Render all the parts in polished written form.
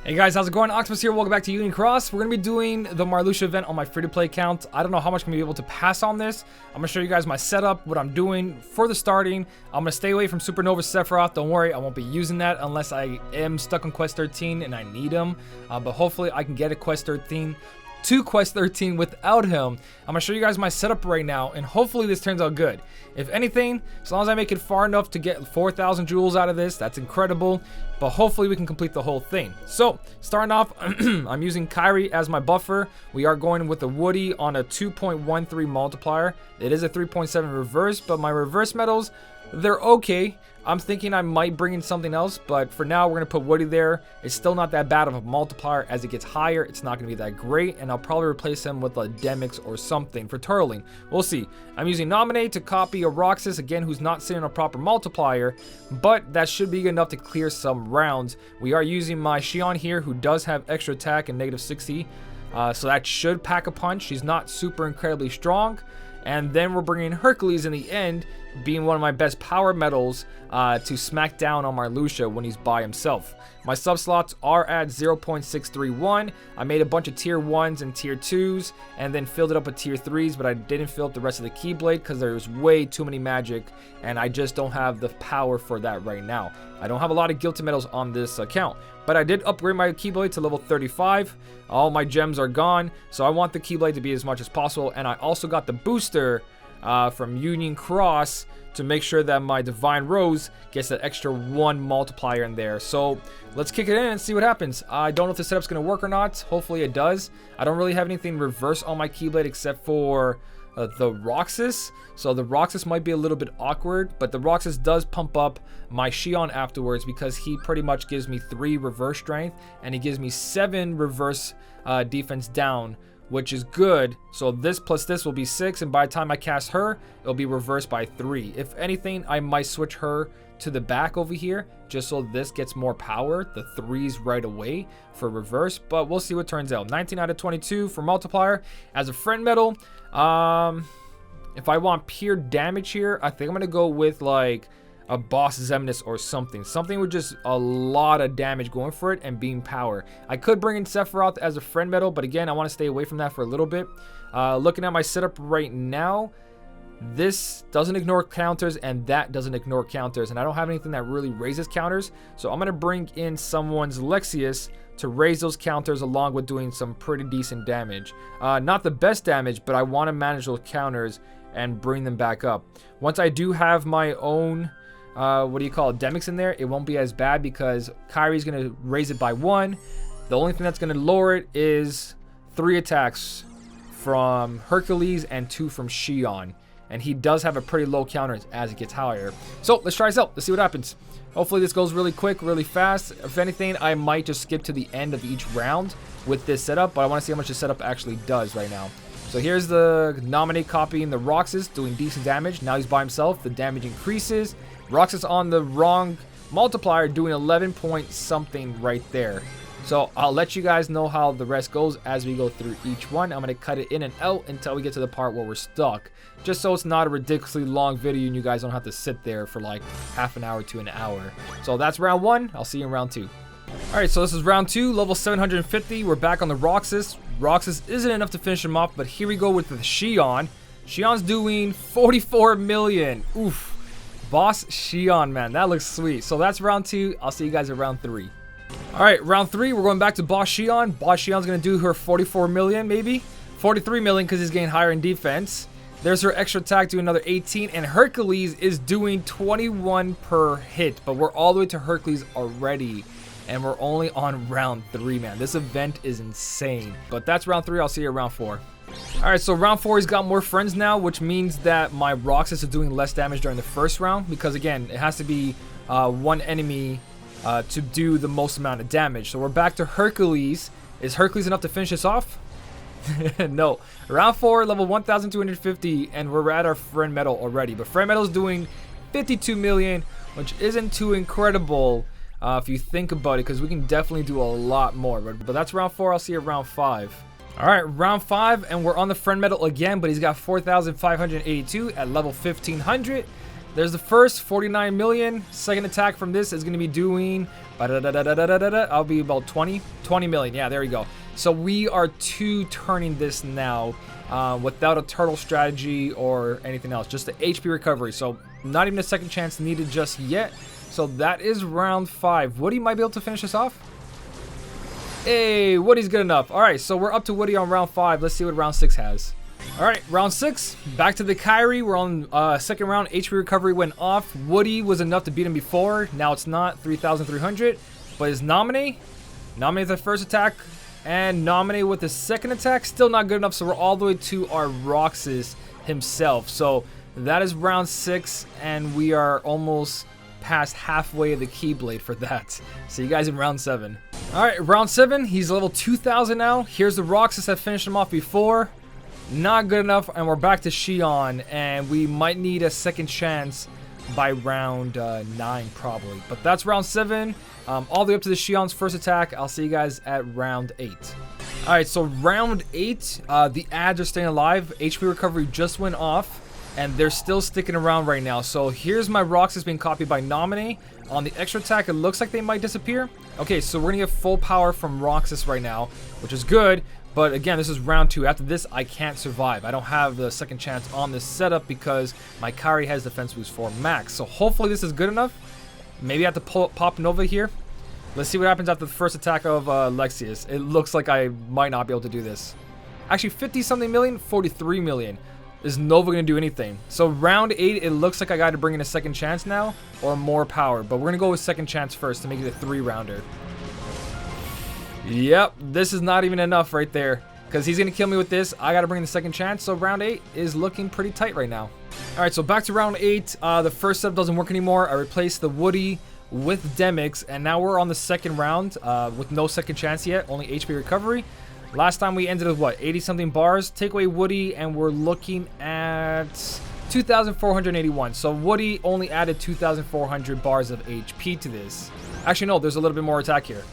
Hey guys, how's it going? Octopus here. Welcome back to Union Cross. We're going to be doing the Marluxia event on my free-to-play account. I don't know how much I'm going to be able to pass on this. I'm going to show you guys my setup, what I'm doing for the starting. I'm going to stay away from Supernova Sephiroth. Don't worry, I won't be using that unless I am stuck on Quest 13 and I need him. But hopefully I can get a Quest 13 to Quest 13 without him. I'm gonna show you guys my setup right now, and hopefully this turns out good. If anything, as long as I make it far enough to get 4,000 jewels out of this, that's incredible. But hopefully we can complete the whole thing. So starting off, I'm using Kyrie as my buffer. We are going with a Woody on a 2.13 multiplier. It is a 3.7 reverse, but my reverse medals, they're okay. I'm thinking I might bring in something else, but for now we're going to put Woody there. It's still not that bad of a multiplier. As it gets higher, it's not going to be that great, and I'll probably replace him with a Demix or something for turtling. We'll see. I'm using Nominate to copy a Roxas, again, who's not sitting on a proper multiplier, but that should be enough to clear some rounds. We are using my Xion here, who does have extra attack and negative 60, so that should pack a punch. She's not super incredibly strong. And then we're bringing Hercules in the end, being one of my best power medals to smack down on Marluxia when he's by himself. My sub slots are at 0.631. I made a bunch of tier 1s and tier 2s and then filled it up with tier 3s, but I didn't fill up the rest of the Keyblade because there's way too many magic and I just don't have the power for that right now. I don't have a lot of Guilty medals on this account, but I did upgrade my Keyblade to level 35. All my gems are gone, so I want the Keyblade to be as much as possible, and I also got the booster from Union Cross to make sure that my Divine Rose gets that extra 1 multiplier in there. So let's kick it in and see what happens. I don't know if the setup's going to work or not. Hopefully it does. I don't really have anything reverse on my Keyblade except for the Roxas. So the Roxas might be a little bit awkward, but the Roxas does pump up my Xion afterwards because he pretty much gives me 3 reverse strength and he gives me 7 reverse defense down, which is good. So this plus this will be 6, and by the time I cast her, it'll be reversed by 3. If anything, I might switch her to the back over here just so this gets more power, the 3s right away for reverse, but we'll see what turns out. 19 out of 22 for multiplier. As a friend medal, if I want pure damage here, I think I'm gonna go with like a Boss Xemnas or something with just a lot of damage going for it and being power. I could bring in Sephiroth as a friend medal, but again, I want to stay away from that for a little bit. Looking at my setup right now, this doesn't ignore counters and that doesn't ignore counters, and I don't have anything that really raises counters, so I'm gonna bring in someone's Lexius to raise those counters along with doing some pretty decent damage. Not the best damage, but I want to manage those counters and bring them back up. Once I do have my own Demix in there, it won't be as bad because Kyrie's gonna raise it by 1. The only thing that's gonna lower it is 3 attacks from Hercules and 2 from Xion, and he does have a pretty low counter as it gets higher. So let's try this out. Let's see what happens. Hopefully this goes really quick, really fast. If anything, I might just skip to the end of each round with this setup, but I want to see how much the setup actually does right now. So here's the Nominate copying the Roxas, doing decent damage. Now he's by himself, the damage increases. Roxas on the wrong multiplier, doing 11 point something right there. So I'll let you guys know how the rest goes as we go through each one. I'm going to cut it in and out until we get to the part where we're stuck, just so it's not a ridiculously long video and you guys don't have to sit there for like half an hour to an hour. So that's round 1. I'll see you in round 2. Alright, so this is round 2, level 750. We're back on the Roxas. Roxas isn't enough to finish him off, but here we go with the Xion. Xion's doing 44 million. Oof. Boss Xion, man, that looks sweet. So that's round 2. I'll see you guys at round 3. Alright, round 3, we're going back to Boss Xion. Boss Xion's going to do her 44 million, maybe? 43 million because he's getting higher in defense. There's her extra attack doing another 18, and Hercules is doing 21 per hit, but we're all the way to Hercules already. And we're only on round 3, man. This event is insane. But that's round 3. I'll see you at round 4. Alright, so round 4, he's got more friends now, which means that my Roxas is doing less damage during the first round. Because, again, it has to be one enemy to do the most amount of damage. So we're back to Hercules. Is Hercules enough to finish this off? No. Round 4, level 1,250, and we're at our friend medal already. But friend medal is doing 52 million, which isn't too incredible. If you think about it, because we can definitely do a lot more. But that's round 4. I'll see you at round 5. Alright, round 5, and we're on the friend medal again, but he's got 4,582 at level 1,500. there's the first 49 million. Second attack from this is going to be doing, I'll be about 20 million. Yeah, there we go. So we are 2-turning this now without a turtle strategy or anything else. Just the HP recovery. So not even a second chance needed just yet. So that is round 5. Woody might be able to finish this off. Hey, Woody's good enough. All right, so we're up to Woody on round 5. Let's see what round 6 has. All right, round 6. Back to the Kyrie. We're on second round. HP recovery went off. Woody was enough to beat him before. Now it's not 3,300. But his Nominee with the first attack and Nominee with the second attack, still not good enough. So we're all the way to our Roxas himself. So that is round 6, and we are almost past halfway of the Keyblade for that. See you guys in round 7. All right, round 7. He's level 2,000 now. Here's the Roxas that finished him off before. Not good enough, and we're back to Xion, and we might need a second chance by round 9 probably. But that's round 7. All the way up to the Xion's first attack. I'll see you guys at round 8. All right, so round 8, the ads are staying alive. HP recovery just went off, and they're still sticking around right now. So here's my Roxas being copied by Nominee. On the extra attack, it looks like they might disappear. Okay, so we're gonna get full power from Roxas right now, which is good. But again, this is round 2. After this, I can't survive. I don't have the second chance on this setup because my Kyrie has defense boost 4 max. So hopefully this is good enough. Maybe I have to pop Nova here. Let's see what happens after the first attack of Lexius. It looks like I might not be able to do this. Actually, 50-something million, 43 million. Is Nova going to do anything? So round 8, it looks like I got to bring in a second chance now or more power. But we're going to go with second chance first to make it a 3-rounder. Yep, this is not even enough right there because he's going to kill me with this. I got to bring in the second chance. So round 8 is looking pretty tight right now. All right, so back to round 8. The first setup doesn't work anymore. I replaced the Woody with Demix, and now we're on the second round with no second chance yet, only HP recovery. Last time we ended with what, 80-something bars. Take away Woody, and we're looking at 2,481. So Woody only added 2,400 bars of HP to this. Actually, no, there's a little bit more attack here.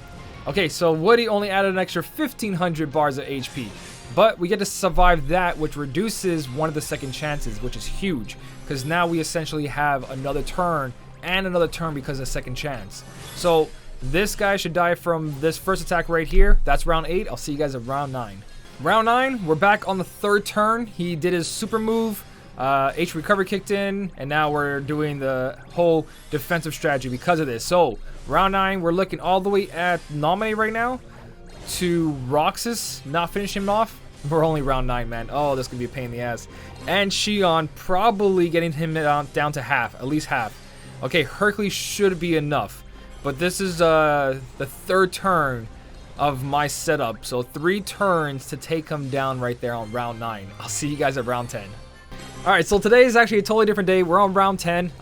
Okay, so Woody only added an extra 1,500 bars of HP. But we get to survive that, which reduces one of the second chances, which is huge. Because now we essentially have another turn and another turn because of second chance. So this guy should die from this first attack right here. That's round 8. I'll see you guys at round 9. Round 9, we're back on the third turn. He did his super move. H recovery kicked in, and now we're doing the whole defensive strategy because of this. So round 9, we're looking all the way at Nominee right now to Roxas, not finishing him off. We're only round 9, man. Oh, this could be a pain in the ass. And Xion probably getting him down to half, at least half. Okay, Hercules should be enough. But this is the third turn of my setup. So 3 turns to take him down right there on round 9. I'll see you guys at round 10. Alright, so today is actually a totally different day. We're on round 10.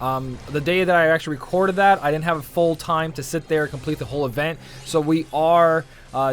The day that I actually recorded that, I didn't have a full time to sit there and complete the whole event. So we are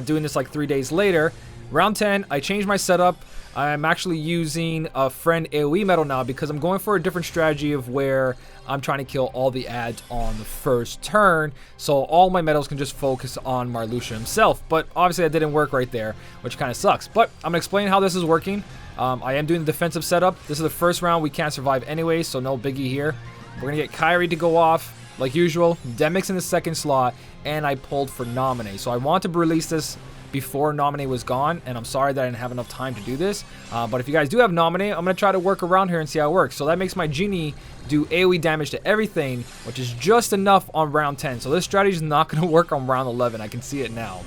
doing this like 3 days later. Round 10, I changed my setup. I'm actually using a friend AoE medal now because I'm going for a different strategy of where I'm trying to kill all the ads on the first turn, so all my medals can just focus on Marluxia himself. But obviously that didn't work right there, which kind of sucks. But I'm going to explain how this is working. I am doing the defensive setup. This is the first round. We can't survive anyway, so no biggie here. We're going to get Kyrie to go off like usual. Demix in the second slot, and I pulled for Nominee. So I want to release this before Nominee was gone, and I'm sorry that I didn't have enough time to do this. But if you guys do have Nominee, I'm going to try to work around here and see how it works. So that makes my Genie do AoE damage to everything, which is just enough on round 10. So this strategy is not going to work on round 11. I can see it now.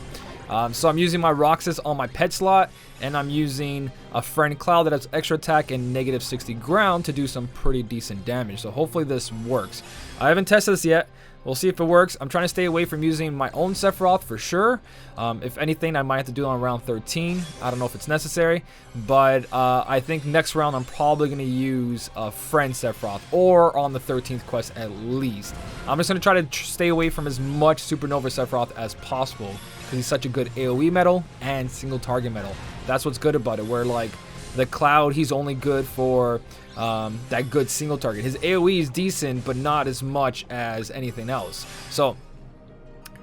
So I'm using my Roxas on my pet slot, and I'm using a friend Cloud that has extra attack and negative 60 ground to do some pretty decent damage. So hopefully this works. I haven't tested this yet. We'll see if it works. I'm trying to stay away from using my own Sephiroth for sure. If anything, I might have to do it on round 13. I don't know if it's necessary, but I think next round I'm probably going to use a friend Sephiroth, or on the 13th quest at least. I'm just going to try to stay away from as much Supernova Sephiroth as possible because he's such a good AoE medal and single target medal. That's what's good about it, where like the Cloud, he's only good for that good single target. His AoE is decent, but not as much as anything else. So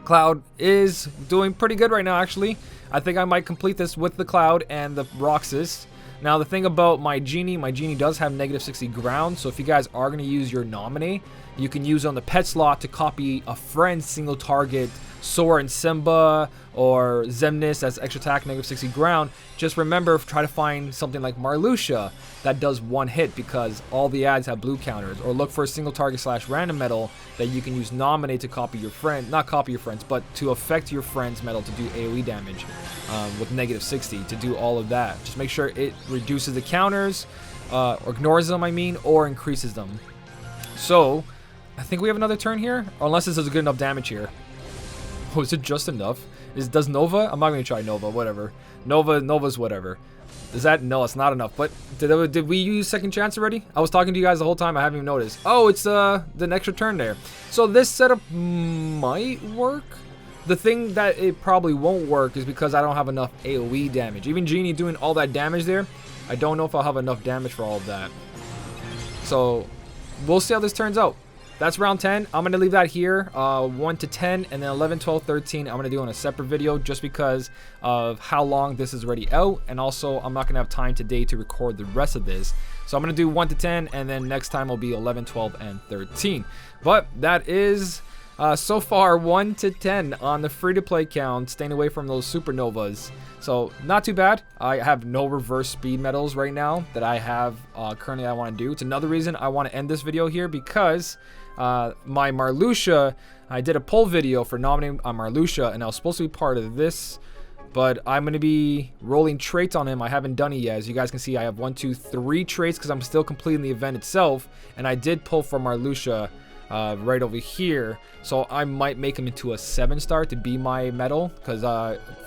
Cloud is doing pretty good right now, actually. I think I might complete this with the Cloud and the Roxas. Now, the thing about my genie does have negative 60 ground. So if you guys are going to use your nominee, you can use on the pet slot to copy a friend's single target Sora and Simba or Zemnis as extra attack, negative 60 ground. Just remember, try to find something like Marluxia that does one hit because all the ads have blue counters. Or look for a single target / random medal that you can use nominate to copy your friend, not copy your friends, but to affect your friend's medal to do AoE damage with negative 60 to do all of that. Just make sure it reduces the counters, or ignores them, I mean, or increases them. So, I think we have another turn here, or unless this does good enough damage here. Oh, is it just enough? Does Nova? I'm not going to try Nova, whatever. Nova's whatever. Is that? No, it's not enough. But did we use second chance already? I was talking to you guys the whole time. I haven't even noticed. Oh, it's the extra turn there. So this setup might work. The thing that it probably won't work is because I don't have enough AoE damage. Even Genie doing all that damage there, I don't know if I'll have enough damage for all of that. So we'll see how this turns out. That's round 10. I'm going to leave that here, 1 to 10, and then 11, 12, 13. I'm going to do on a separate video just because of how long this is already out. And also, I'm not going to have time today to record the rest of this. So I'm going to do 1 to 10, and then next time will be 11, 12, and 13. But that is, so far, 1 to 10 on the free-to-play count, staying away from those supernovas. So, not too bad. I have no reverse speed medals right now that I have currently I want to do. It's another reason I want to end this video here because my Marluxia, I did a poll video for nominating Marluxia, and I was supposed to be part of this, but I'm going to be rolling traits on him. I haven't done it yet. As you guys can see, I have 1, 2, 3 traits because I'm still completing the event itself, and I did pull for Marluxia right over here. So I might make him into a 7-star to be my medal, because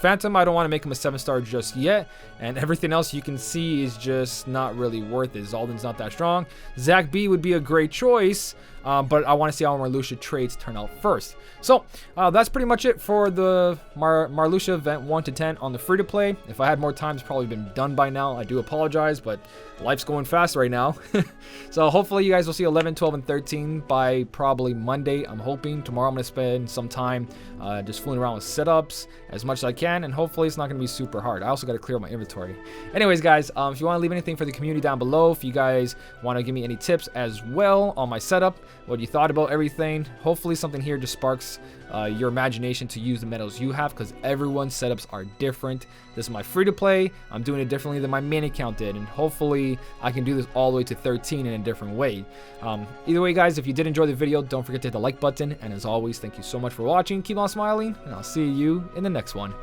Phantom, I don't want to make him a 7-star just yet, and everything else you can see is just not really worth it. Zaldan's not that strong. Zach B would be a great choice, but I want to see how Marluxia traits turn out first. So that's pretty much it for the Marluxia event 1 to 10 on the free-to-play. If I had more time, it's probably been done by now. I do apologize, but life's going fast right now. So hopefully you guys will see 11, 12, and 13 by probably Monday, I'm hoping. Tomorrow I'm going to spend some time just fooling around with setups as much as I can, and hopefully it's not going to be super hard. I also got to clear my inventory. Anyways, guys, if you want to leave anything for the community down below, if you guys want to give me any tips as well on my setup, what you thought about everything, hopefully something here just sparks your imagination to use the medals you have, because everyone's setups are different. This is my free-to-play. I'm doing it differently than my main account did, and hopefully I can do this all the way to 13 in a different way. Either way, guys, if you did enjoy the video, don't forget to hit the like button, and as always, thank you so much for watching. Keep on smiling, and I'll see you in the next one.